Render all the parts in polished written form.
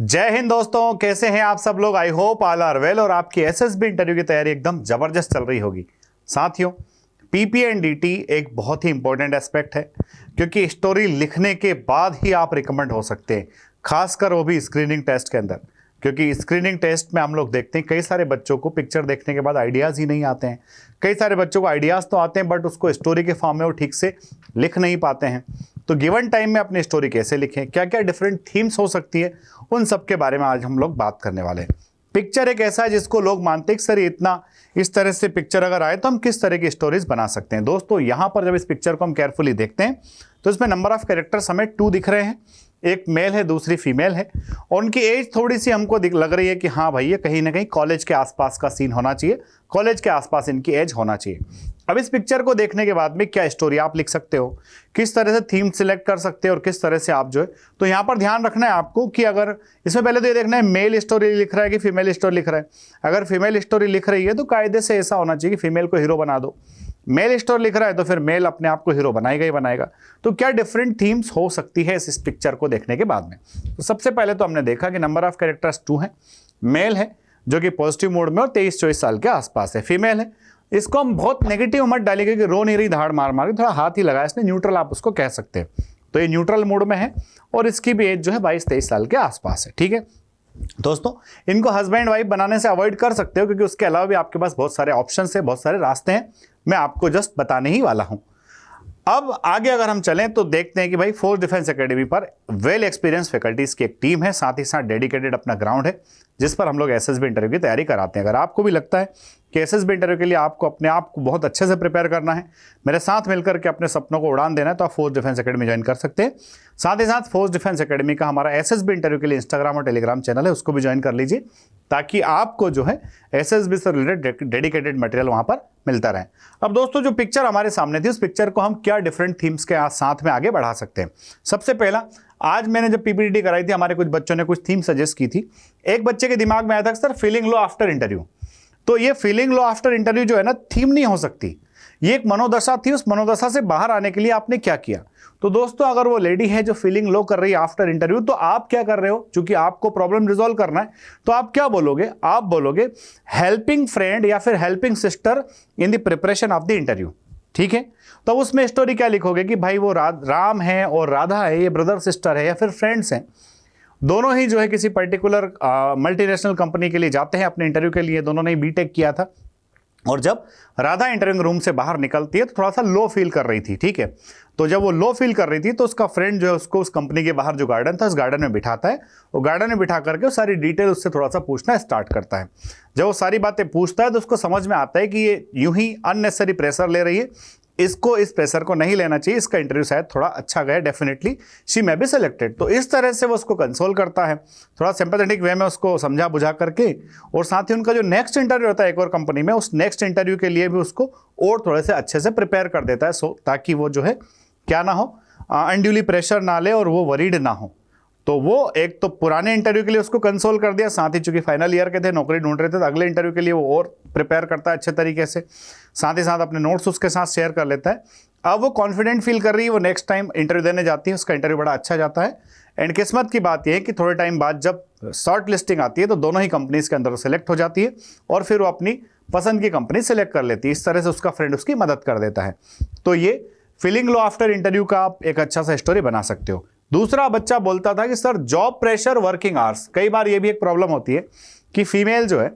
जय हिंद दोस्तों, कैसे हैं आप सब लोग। I hope all are well और आपकी एसएसबी इंटरव्यू की तैयारी एकदम जबरदस्त चल रही होगी। साथियों, पीपीएनडीटी एक बहुत ही इंपॉर्टेंट एस्पेक्ट है क्योंकि स्टोरी लिखने के बाद ही आप रिकमेंड हो सकते हैं, खासकर वो भी स्क्रीनिंग टेस्ट के अंदर। क्योंकि स्क्रीनिंग टेस्ट में हम लोग देखते हैं कई सारे बच्चों को पिक्चर देखने के बाद आइडियाज़ ही नहीं आते हैं। कई सारे बच्चों को आइडियाज़ तो आते हैं बट उसको स्टोरी के फॉर्म में वो ठीक से लिख नहीं पाते हैं। तो गिवन टाइम में अपनी स्टोरी कैसे लिखें, क्या क्या डिफरेंट थीम्स हो सकती है, उन सब के बारे में आज हम लोग बात करने वाले हैं। पिक्चर एक ऐसा है जिसको लोग मानते हैं सर इतना इस तरह से पिक्चर अगर आए तो हम किस तरह की स्टोरीज बना सकते हैं। दोस्तों, यहाँ पर जब इस पिक्चर को हम केयरफुली देखते हैं तो इसमें नंबर ऑफ कैरेक्टर्स हमें 2 दिख रहे हैं। एक मेल है, दूसरी फीमेल है और उनकी एज थोड़ी सी हमको लग रही है कि हाँ भाई ये कहीं ना कहीं कॉलेज के आसपास का सीन होना चाहिए, कॉलेज के आसपास इनकी एज होना चाहिए। अब इस पिक्चर को देखने के बाद में क्या स्टोरी आप लिख सकते हो, किस तरह से थीम सिलेक्ट कर सकते हो और किस तरह से आप जो है, तो यहाँ पर ध्यान रखना है आपको कि अगर इसमें पहले तो ये देखना है मेल स्टोरी लिख रहा है कि फीमेल स्टोरी लिख रहा है। अगर फीमेल स्टोरी लिख रही है तो कायदे से ऐसा होना चाहिए कि फीमेल को हीरो बना दो। मेल स्टोरी लिख रहा है तो फिर मेल अपने आप को हीरो बनाएगा ही बनाएगा। तो क्या डिफरेंट थीम्स हो सकती है इस पिक्चर को देखने के बाद में। तो सबसे पहले तो हमने देखा कि नंबर ऑफ कैरेक्टर्स 2 हैं। मेल है जो कि पॉजिटिव मोड में और 23-24 साल के आसपास है। फीमेल है, इसको हम बहुत नेगेटिव मत डालेंगे कि रो नहीं रही धाड़ मार मार के, थोड़ा हाथ ही लगाया इसने, न्यूट्रल आप उसको कह सकते हैं। तो ये न्यूट्रल मोड में है और इसकी भी एज जो है 22-23 साल के आसपास है। ठीक है दोस्तों, इनको हस्बैंड वाइफ बनाने से अवॉइड कर सकते हो क्योंकि उसके अलावा भी आपके पास बहुत सारे ऑप्शन है, बहुत सारे रास्ते हैं, मैं आपको जस्ट बताने ही वाला हूं। अब आगे अगर हम चलें तो देखते हैं कि भाई फोर्स डिफेंस एकेडमी पर वेल एक्सपीरियंस फैकल्टीज की एक टीम है, साथ ही साथ डेडिकेटेड अपना ग्राउंड है जिस पर हम लोग एसएसबी इंटरव्यू की तैयारी कराते हैं। अगर आपको भी लगता है कि एसएसबी इंटरव्यू के लिए आपको अपने आप को बहुत अच्छे से प्रिपेयर करना है, मेरे साथ मिलकर के अपने सपनों को उड़ान देना है, तो आप फोर्स डिफेंस एकेडमी ज्वाइन कर सकते हैं। साथ ही साथ फोर्स डिफेंस एकेडमी का हमारा एसएसबी इंटरव्यू के लिए इंस्टाग्राम और टेलीग्राम चैनल है, उसको भी ज्वाइन कर लीजिए ताकि आपको जो है एसएसबी से रिलेटेड डेडिकेटेड मटेरियल वहां पर मिलता रहे। अब दोस्तों, जो पिक्चर हमारे सामने थी उस पिक्चर को हम क्या डिफरेंट थीम्स के साथ में आगे बढ़ा सकते हैं। सबसे पहला, आज मैंने जब पीपीटी कराई थी हमारे कुछ बच्चों ने कुछ थीम सजेस्ट की थी। एक बच्चे के दिमाग में आया था sir feeling low after interview. तो ये फीलिंग लो आफ्टर इंटरव्यू जो है ना, थीम नहीं हो सकती, ये एक मनोदशा थी। उस मनोदशा से बाहर आने के लिए आपने क्या किया। तो दोस्तों, अगर वो लेडी है जो फीलिंग लो कर रही है आफ्टर इंटरव्यू, तो आप क्या कर रहे हो, क्योंकि आपको प्रॉब्लम रिजॉल्व करना है, तो आप क्या बोलोगे, आप बोलोगे हेल्पिंग फ्रेंड या फिर helping sister in the preparation of the interview. ठीक है, तो उसमें स्टोरी क्या लिखोगे कि भाई वो राम है और राधा है, ये ब्रदर सिस्टर है या फिर फ्रेंड्स हैं। दोनों ही जो है किसी पर्टिकुलर मल्टीनेशनल कंपनी के लिए जाते हैं अपने इंटरव्यू के लिए, दोनों ने बीटेक किया था। और जब राधा इंटरव्यू रूम से बाहर निकलती है तो थोड़ा सा लो फील कर रही थी। ठीक है, तो जब वो लो फील कर रही थी तो उसका फ्रेंड जो है उसको उस कंपनी के बाहर जो गार्डन था उस गार्डन में बिठाता है। वो गार्डन में बिठा करके वो सारी डिटेल उससे थोड़ा सा पूछना स्टार्ट करता है। जब वो सारी बातें पूछता है तो उसको समझ में आता है कि ये यूं ही अननेसेसरी प्रेशर ले रही है, इसको इस प्रेशर को नहीं लेना चाहिए, इसका इंटरव्यू शायद थोड़ा अच्छा गया, definitely she may be selected. तो इस तरह से वो उसको कंसोल करता है, थोड़ा सिंपैथेटिक वे में उसको समझा बुझा करके। और साथ ही उनका जो नेक्स्ट इंटरव्यू होता है एक और कंपनी में, उस नेक्स्ट इंटरव्यू के लिए भी उसको और थोड़े से अच्छे से प्रिपेयर कर देता है, ताकि वो जो है क्या ना हो, अनड्यूली प्रेशर ना ले और वो वरीड ना हो। तो वो एक तो पुराने इंटरव्यू के लिए उसको कंसोल कर दिया, साथ ही चूंकि फाइनल ईयर के थे, नौकरी ढूंढ रहे थे, तो अगले इंटरव्यू के लिए वो और प्रिपेयर करता है अच्छे तरीके से। साथ ही साथ अपने नोट्स उसके साथ शेयर कर लेता है। अब वो कॉन्फिडेंट फील कर रही है, वो नेक्स्ट टाइम इंटरव्यू देने जाती है, उसका इंटरव्यू बड़ा अच्छा जाता है। एंड किस्मत की बात यह है कि थोड़े टाइम बाद जब शॉर्ट लिस्टिंग आती है तो दोनों ही कंपनीज के अंदर सेलेक्ट हो जाती है और फिर वो अपनी पसंद की कंपनी सेलेक्ट कर लेती है। इस तरह से उसका फ्रेंड उसकी मदद कर देता है। तो ये फीलिंग लो आफ्टर इंटरव्यू का आप एक अच्छा सा स्टोरी बना सकते हो। दूसरा बच्चा बोलता था कि sir job pressure, working hours. कई बार ये भी एक प्रॉब्लम होती है कि फीमेल जो है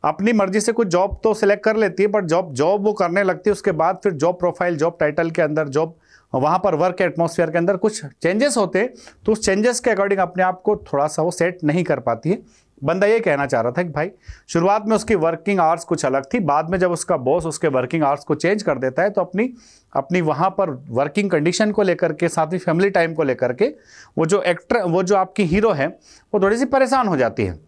अपनी मर्जी से कुछ जॉब तो सिलेक्ट कर लेती है, बट जॉब वो करने लगती है, उसके बाद फिर जॉब प्रोफाइल, जॉब टाइटल के अंदर, जॉब वहाँ पर वर्क एटमॉस्फेयर के अंदर कुछ चेंजेस होते हैं, तो उस चेंजेस के अकॉर्डिंग अपने आप को थोड़ा सा वो सेट नहीं कर पाती है। बंदा ये कहना चाह रहा था कि भाई शुरुआत में उसकी वर्किंग आवर्स कुछ अलग थी, बाद में जब उसका बॉस उसके वर्किंग आवर्स को चेंज कर देता है तो अपनी वहाँ पर वर्किंग कंडीशन को लेकर के, साथ ही फैमिली टाइम को लेकर के वो जो आपकी हीरो है वो थोड़ी सी परेशान हो जाती है।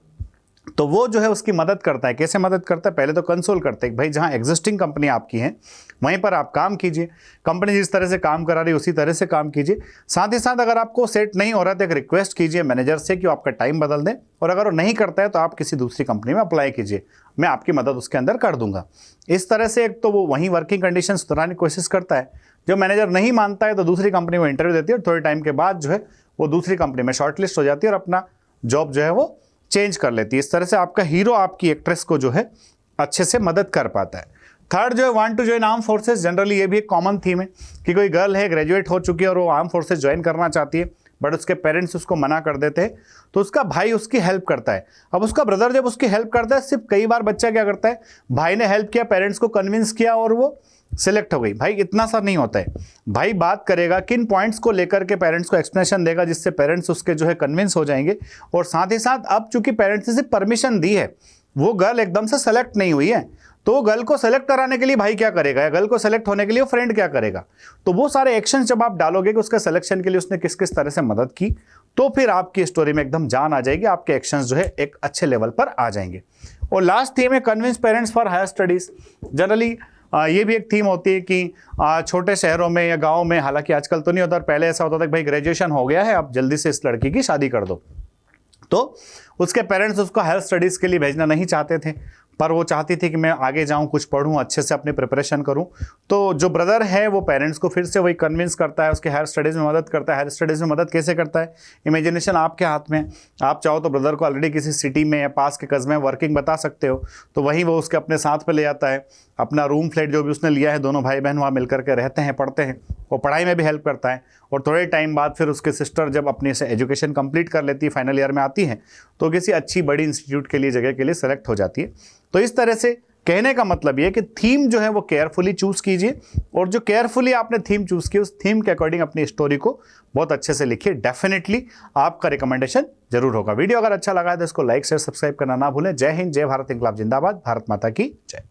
तो वो जो है उसकी मदद करता है। कैसे मदद करता है, पहले तो कंसोल करते हैं, भाई जहाँ एग्जिस्टिंग कंपनी आपकी है वहीं पर आप काम कीजिए, कंपनी जिस तरह से काम करा रही है उसी तरह से काम कीजिए। साथ ही साथ अगर आपको सेट नहीं हो रहा तो एक रिक्वेस्ट कीजिए मैनेजर से कि वो आपका टाइम बदल दें, और अगर वो नहीं करता है तो आप किसी दूसरी कंपनी में अप्लाई कीजिए, मैं आपकी मदद उसके अंदर कर दूंगा। इस तरह से एक तो वो वहीं वर्किंग कंडीशन सुधारने की कोशिश करता है। जो मैनेजर नहीं मानता है तो दूसरी कंपनी में इंटरव्यू देती है और थोड़े टाइम के बाद जो है वो दूसरी कंपनी में शॉर्टलिस्ट हो जाती है और अपना जॉब जो है वो चेंज कर लेती है। इस तरह से आपका हीरो आपकी एक्ट्रेस को जो है अच्छे से मदद कर पाता है। थर्ड जो है want to join arm forces, generally ये भी एक कॉमन थीम है कि कोई गर्ल है, ग्रेजुएट हो चुकी है और वो आर्म फोर्सेस ज्वाइन करना चाहती है, बट उसके पेरेंट्स उसको मना कर देते हैं, तो उसका भाई उसकी हेल्प करता है। अब उसका ब्रदर जब उसकी हेल्प करता है, सिर्फ कई बार बच्चा क्या करता है, भाई ने हेल्प किया, पेरेंट्स को कन्विंस किया और वो सिलेक्ट हो गई। भाई इतना सा नहीं होता है, भाई बात करेगा, किन पॉइंट्स को लेकर के पेरेंट्स को एक्सप्लेनेशन देगा जिससे पेरेंट्स उसके जो है कन्विंस हो जाएंगे। और साथ ही साथ अब चूंकि पेरेंट्स ने सिर्फ परमिशन दी है, वो गर्ल एकदम से सेलेक्ट नहीं हुई है, तो गर्ल को सेलेक्ट कराने के लिए भाई क्या करेगा, या गर्ल को सेलेक्ट होने के लिए वो फ्रेंड क्या करेगा। तो वो सारे एक्शन जब आप डालोगे कि उसके सिलेक्शन के लिए उसने किस किस तरह से मदद की, तो फिर आपकी स्टोरी में एकदम जान आ जाएगी, आपके एक्शंस जो है एक अच्छे लेवल पर आ जाएंगे। और लास्ट थीम है convince parents for higher studies. Generally ये भी एक थीम होती है कि छोटे शहरों में या गाँव में, हालांकि आजकल तो नहीं होता, पहले ऐसा होता था कि भाई ग्रेजुएशन हो गया है, अब जल्दी से इस लड़की की शादी कर दो, तो उसके पेरेंट्स उसको हायर स्टडीज़ के लिए भेजना नहीं चाहते थे, पर वो चाहती थी कि मैं आगे जाऊं, कुछ पढ़ूं, अच्छे से अपनी प्रिपरेशन करूं। तो जो ब्रदर है वो पेरेंट्स को फिर से वही कन्विंस करता है, उसके हायर स्टडीज़ में मदद करता है। हायर स्टडीज़ में मदद कैसे करता है, इमेजिनेशन आपके हाथ में। आप चाहो तो ब्रदर को ऑलरेडी किसी सिटी में या पास के कस्बे में वर्किंग बता सकते हो, तो वहीं वो उसके अपने साथ पे ले जाता है। अपना रूम फ्लैट जो भी उसने लिया है, दोनों भाई बहन वहाँ मिलकर के रहते हैं, पढ़ते हैं, वो पढ़ाई में भी हेल्प करता है। और थोड़े टाइम बाद फिर उसके सिस्टर जब अपनी से एजुकेशन कंप्लीट कर लेती है, फाइनल ईयर में आती है, तो किसी अच्छी बड़ी इंस्टीट्यूट के लिए, जगह के लिए सेलेक्ट हो जाती है। तो इस तरह से कहने का मतलब ये है कि थीम जो है वो केयरफुली चूज कीजिए, और जो केयरफुली आपने थीम चूज की, उस थीम के अकॉर्डिंग अपनी स्टोरी को बहुत अच्छे से लिखिए। डेफिनेटली आपका रिकमेंडेशन जरूर होगा। वीडियो अगर अच्छा लगा है तो इसको लाइक शेयर सब्सक्राइब करना ना भूलें। जय हिंद, जय भारत, इंकलाब जिंदाबाद, भारत माता की जय।